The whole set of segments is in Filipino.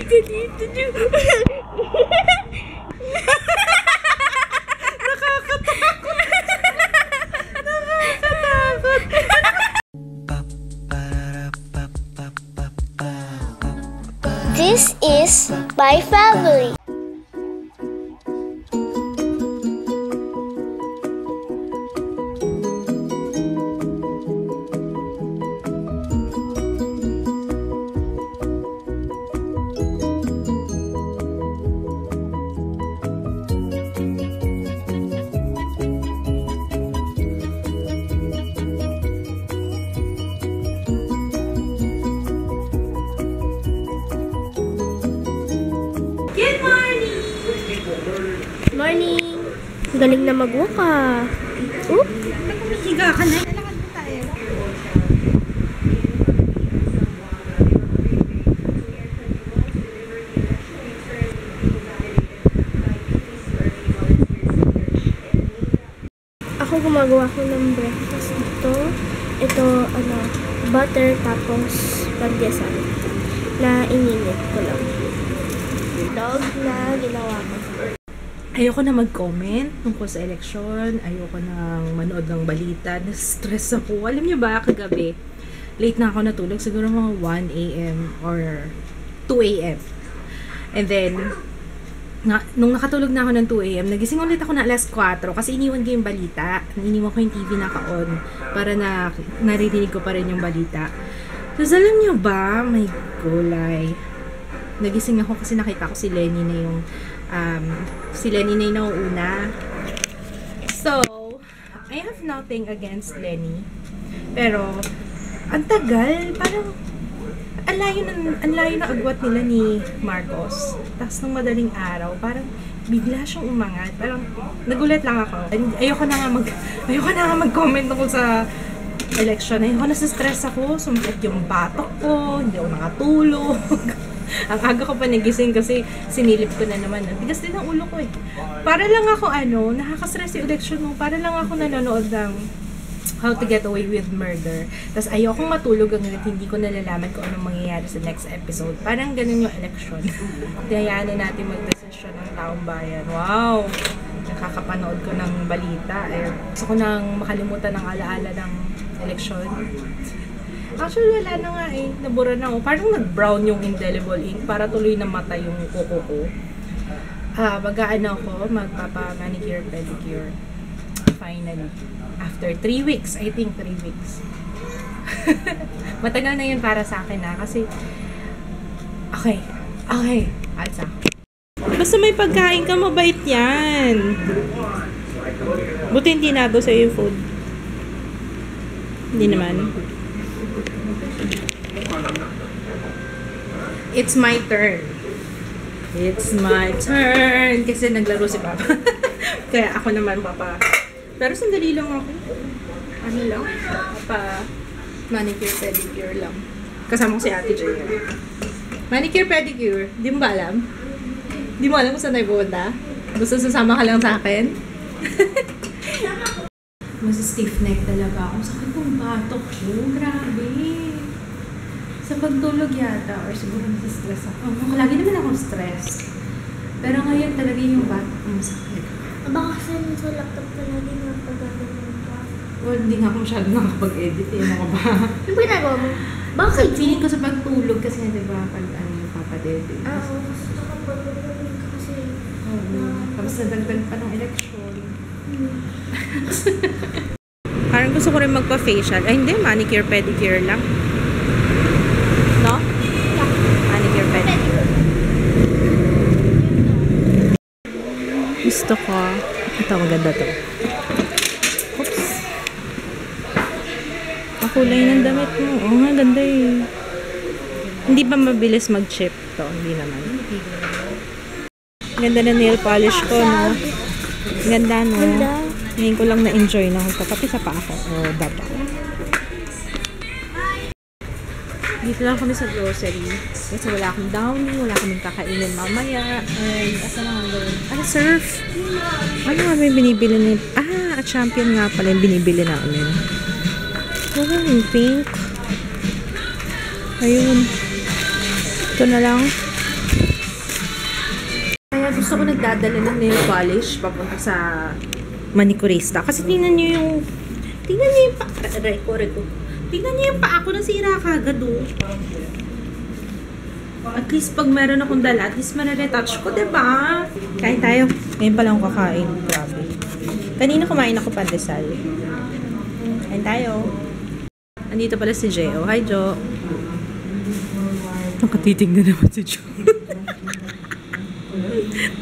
Ganito niyo. Nakakatakot. Nakakatakot. This is my family. Morning! Galing na mag-walk ah. Oop! Higa ka na. Kailangan mo tayo. Ako gumagawa ko ng breakfast dito. Ito, butter tapos pandesal na ininit ko lang. Dog na ginawa ko. Ayoko na mag-comment tungkol sa eleksyon. Ayoko na manood ng balita. Na-stress ako. Alam niyo ba, kagabi, late na ako natulog. Siguro mga 1 a.m. or 2 a.m. And then, nung nakatulog na ako ng 2 a.m., nagising ulit ako na alas 4 kasi iniwan ko yung balita. Iniwan ko yung TV naka-on para na naririnig ko pa rin yung balita. Tapos alam niyo ba, may gulay. Nagising ako kasi nakita ko si Lenny na yung nauuna. So, I have nothing against Lenny. Pero, ang tagal, parang ang layo na agwat nila ni Marcos. Tapos nung madaling araw, parang bigla siyang umangat. Parang nagulat lang ako. Ayoko na nga mag-comment tungkol sa election. Ayoko na stress ako. Sumpit yung batok ko. Hindi ako nakatulog. Ang aga ko pa nagising kasi sinilip ko na naman. Bigas din ang ulo ko eh. Para lang ako nakaka-stress yung election mo. Para lang ako nanonood ng How to Get Away with Murder. Tapos ayokong matulog hanggang hindi ko nalalaman kung anong mangyayari sa next episode. Parang ganun yung election. Hayaan na natin mag-desisyon ng taong bayan. Wow! Nakakapanood ko ng balita. Gusto ko nang makalimutan ng alaala ng election. Actually, wala na nga eh. Nabura na ako. Parang nag-brown yung indelible ink para tuloy na mata yung kuko ko. Magpapa-manicure, pedicure. Finally. After 3 weeks. I think 3 weeks. Matagal na yun para sa akin na. Kasi, okay. Alsa. Basta may pagkain ka, mabait yan. Buti hindi nado sa'yo yung food. Hindi naman. It's my turn. It's my turn. Kasi naglaro si Papa. Kaya ako naman, Papa. Pero sandali lang ako. Ano lang? Papa, manicure, pedicure lang. Kasama ko si Ate Jaya. Manicure, pedicure. Di mo ba alam? Di mo alam kung saan tayo pupunta? Gusto sasama ka lang sa akin? Mas stiff neck talaga ako. Sakit kong batok ko. Grabe. Sa pagtulog yata, or siguro nasa-stress ako. Lagi naman akong stress. Pero ngayon talaga yung batok ko masakit. Baka kasi sa laptop ka lagi napagagawa ka. Well, hindi nga ako masyado nakapag-edit. Ano ka ba? Ano ba ginagawa mo? Bakit? Feeling ko sa pagtulog kasi diba, pag papadede. Oo, kasi nakapagagawa ka kasi. Tapos nadagdag pa ng election. Parang gusto ko rin magpa-facial. Ay, hindi. Manicure, pedicure lang. No? Yeah. Manicure, pedicure. Gusto ko. Ito, maganda to. Oops. Ang kulay ng damit mo. Oo nga, ganda eh. Hindi ba mabilis mag-chip to? Hindi naman. Ganda na nail polish ko, no? Ganda, no? Ganda. Ngayon ko lang na-enjoy na magpakapi sa paa ko. O, daba. Dito lang kami sa grocery. Kasi wala akong downy, wala kaming kakainin mamaya. And, asa na nga gawin? Surf! Ano nga ba yung binibili ni... Champion nga pala yung binibili namin. Wala yung pink. Ayun. Ito na lang. Kaya gusto ko nagdadala ng nail polish papunta sa manicurista. Kasi tingnan nyo yung pa... Reko. Tingnan nyo yung paa ko nasira kagad oh. At least pag meron akong dala, at least retouch ko, diba? Kain tayo. Ngayon pa lang kakain. Grabe. Kanina kumain ako pandesal. Kain tayo. Andito pala si Jo. Hi, Jo. Nakatitig na naman si Jo.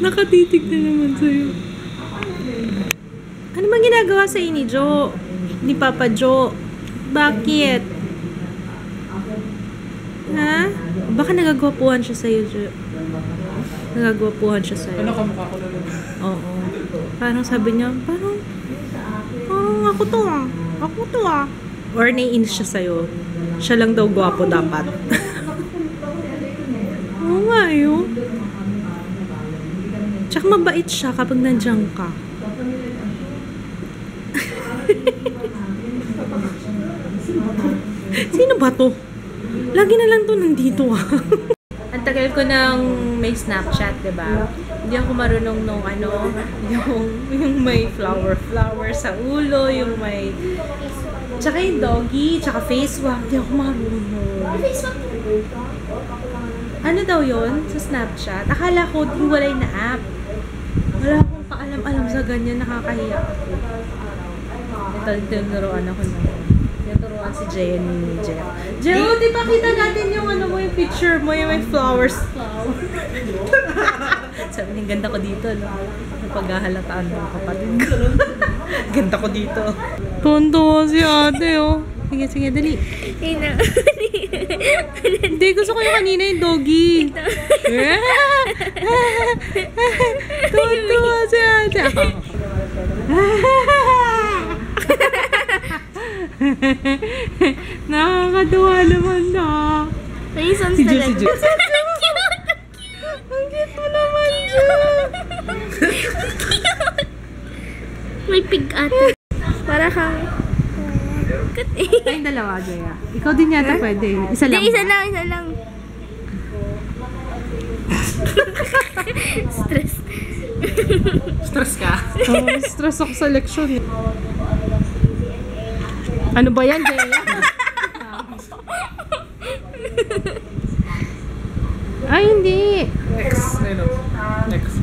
Nakatitig na naman sa'yo. Ano bang ginagawa sa ni Jo? Ni Papa Jo? Bakit? Ha? Baka nagagwapuhan siya sa'yo, Jo. Nagagwapuhan siya sa'yo. Ano kamukha ko lang? Oo. Parang sabi niya, parang ako to ah. Ako to ah. Or naiinis siya sa'yo. Siya lang daw gwapo dapat. Oo nga yun. Tsaka mabait siya kapag nandiyan ka. Sino ba to? Lagi na lang to nandito ah. Ang tagal ko nang may Snapchat, diba? Hindi ako marunong nung yung may flower sa ulo, yung may... Tsaka yung doggy, tsaka face swap. Hindi ako marunong. Ano daw yon sa Snapchat? Akala ko hiwalay na app. Wala akong kaalam-alam sa ganyan, nakakahiya ako. Ito, tinuruan ako na. Tinuruan si Jenny ni Jeff. Jeff, di ba kita natin yung yung picture mo, yung may flowers. Sabi niya, ganda ko dito, no? Napaghahalataan mo kapatid ko. Ganda ko dito. Tonto si ate, oh. Sige, dali. Hindi, gusto ko yung kanina yung doggy. Tonto si ate. Nakakatuwa naman na. May isang Si talaga. Jo. Ang cute mo naman, Jo. May pig ate. Para kang... Tayong dalawa, Joya. Ikaw din yata pwede. Isa lang. Isa lang. Stress. Stress ka? Oh, stress ako sa leksyon. Ano ba yan, Joya? Ay, hindi. Next. Ano? Next.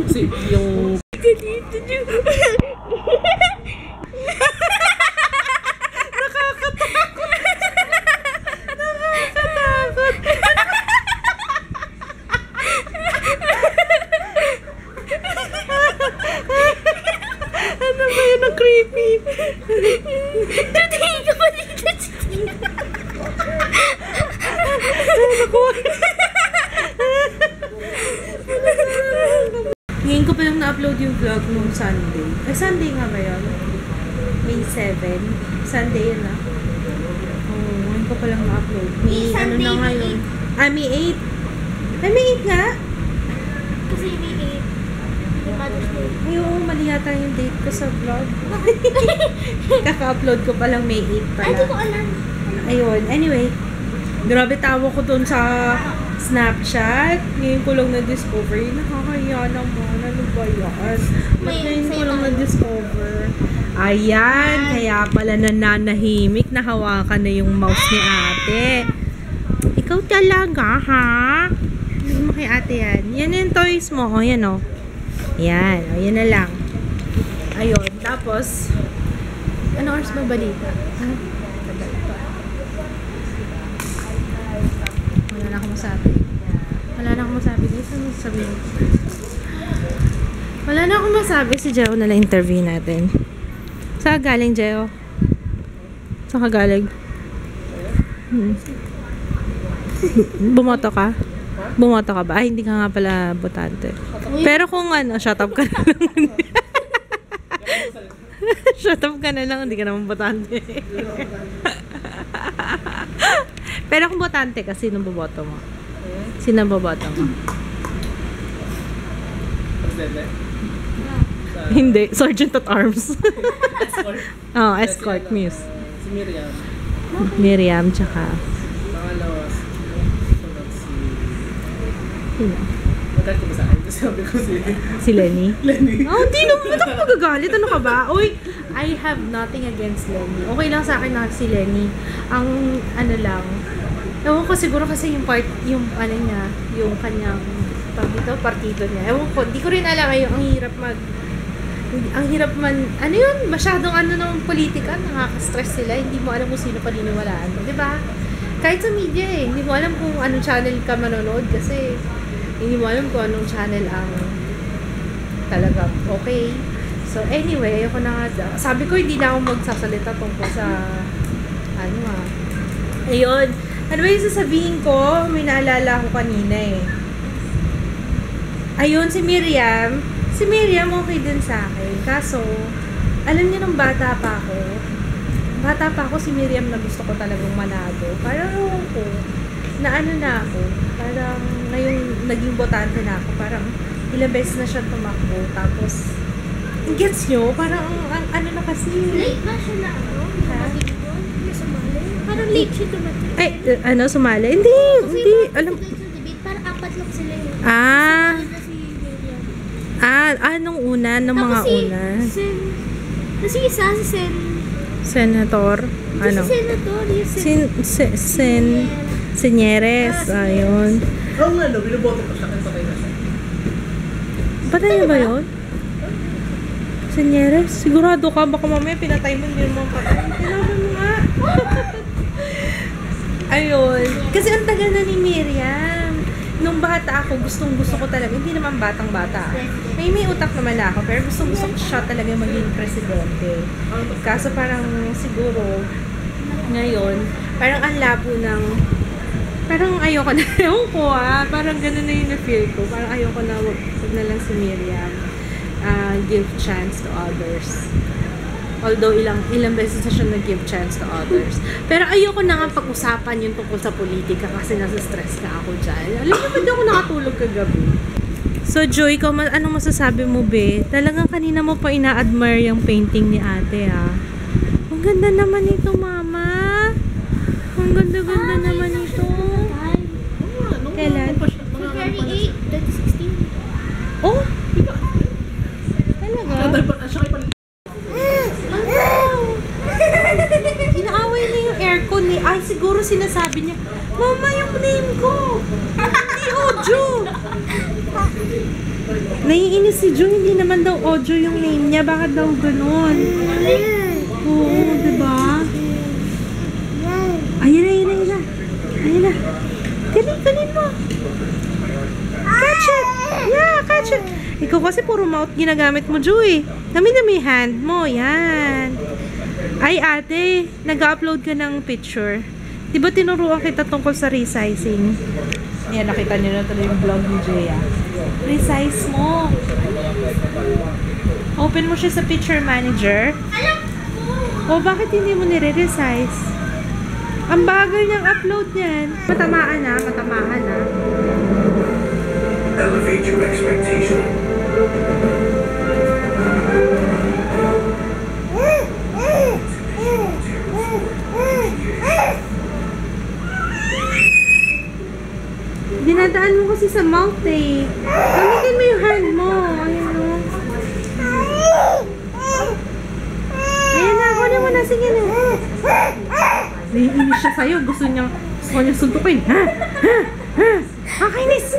Kasi yung... Ano ba yun ang creepy? Tingin ka pa dito. Ngayon ko pa lang na-upload yung vlog nung Sunday. Ay, Sunday nga ba yun? May 7. Sunday yun ah. Oo, ngayon ko pa lang na-upload. May ano na ngayon. May 8. Ay, may 8 nga? Kasi may 8. Mother's Day. Ay, oo, mali yata yung date ko sa vlog. Kaka-upload ko pa lang may 8 pala. Ay, di ko alam. Ayun, anyway. Grabe tawa ko dun sa Snapchat. Ngayon ko lang na-discover. Nakakahiya naman. Ano ba yan? Ba't ngayon ko lang na-discover? Ayan, kaya pala nananahimik. Nahawakan na yung mouse ni ate. Ikaw talaga, ha? Hindi mo kay ate yan. Yan yung toys mo. O, yan o. Yan. O, yan na lang. Ayun. Tapos, ano oras ba balita? Ha? Wala na akong masabi. Guys, ano sabihin? Wala na akong masabi. Si Jeo na lang interview natin. Saan ka galing, Jeo? Saan ka galing? Bumoto ka? Bumoto ka ba? Ay, hindi ka nga pala botante. Pero kung shut up ka na lang. Shut up ka na lang, hindi ka naman botante. Pero kung botante ka, sino boboto mo? Sino boboto mo? Presidente? Sa Hindi, Sergeant at Arms. Escort. Oh, escort Muse. Si Miriam. Miriam, tsaka... Pangalawa, sunod si... Sino? Magalit ko ba sa akin? Kasi sabi ko Si Lenny? Lenny. Oh, hindi naman. Ba't ako magagalit? Ano ka ba? Uy, I have nothing against Lenny. Okay lang sa akin na si Lenny. Ang ano lang, ewan ko siguro kasi yung part, yung ano niya, yung kanyang partido niya. Ewan ko, di ko rin alam. Ang hirap ang hirap man, ano yun, masyadong ano ng politika, nakaka-stress sila, hindi mo alam kung sino paniniwalaan mo, di ba? Kahit sa media hindi mo alam kung anong channel ka manonood kasi hindi mo alam kung anong channel ang talaga okay. So anyway, ayoko na nga, sabi ko hindi na ako magsasalita tungkol sa ayun, ano ba yung sasabihin ko? May naalala ko kanina ayun, si Miriam okay din sa akin. Kaso, alam niyo nung bata pa ako, si Miriam na gusto ko talagang manado. Parang ko, na ano na ako, parang ngayong naging botante na ako, parang ilang beses na siya tumakbo. Tapos, gets nyo? Parang, ano na kasi. Late ba siya na ano? Hindi sumali. Parang late siya dumating. Ay, sumali? Hindi, alam. Parang apat lang sila yun. Nung una, nung mga una. Kasi isa si Senator, ano? Si Senator, yung Senyeres, ayun. Oo nga, no, binoboto ko siya kasi patay na siya. Patay na ba yun? Senyeres? Sigurado ka, baka mamaya pinatay mo, hindi mo patay. Tinaman mo nga. Ayun. Kasi ang tagal na ni Miriam. Nung bata ako, gustong-gusto ko talaga, hindi naman batang-bata. May utak naman ako, pero gustong-gusto ko siya talaga maging presidente. Kaso parang siguro, ngayon, parang ang labo ng, parang ayoko na, ewan ko parang ganun na yung na-feel ko. Parang ayoko na, wag na lang si Miriam give chance to others. Although ilang beses na siya nag-give chance to others. Pero ayoko na nga pag-usapan yung tungkol sa politika kasi nasa-stress ka ako dyan. Alam niyo, hindi ako nakatulog kagabi. So Joy, anong masasabi mo be? Talagang kanina mo pa ina-admire yung painting ni ate Ang ganda naman ito, mama. Ang ganda-ganda naman ito. Kailan? February 8, 2016. Oh! Talaga? Inaaway na yung aircon ni... Ay, siguro sinasabi niya, Mama, yung name ko! Hindi Ojo! Naiinis si Jung, hindi naman daw Ojo yung name niya. Bakit daw ganun? Oo, diba? Ayun na. Galing mo. Catch it! Yeah, catch it! Ikaw kasi puro mouth ginagamit mo, Joy. Dami-dami hand mo. Yan. Ay, ate, nag-upload ka ng picture. Diba tinuruan kita tungkol sa resizing? Yan, nakita niyo na tuloy yung vlog ni Jaya. Resize mo. Open mo siya sa picture manager. O, bakit hindi mo nire-resize? Ang bagal niyang upload niyan. Matamaan na. Elevate your expectation. Dinadaan mo kasi sa mouth Gamitin mo yung hand mo. Ayan o. Ayan na, kunin mo na. Sige na. Naiinis siya sa'yo. Gusto niya suntukin. Nakainis!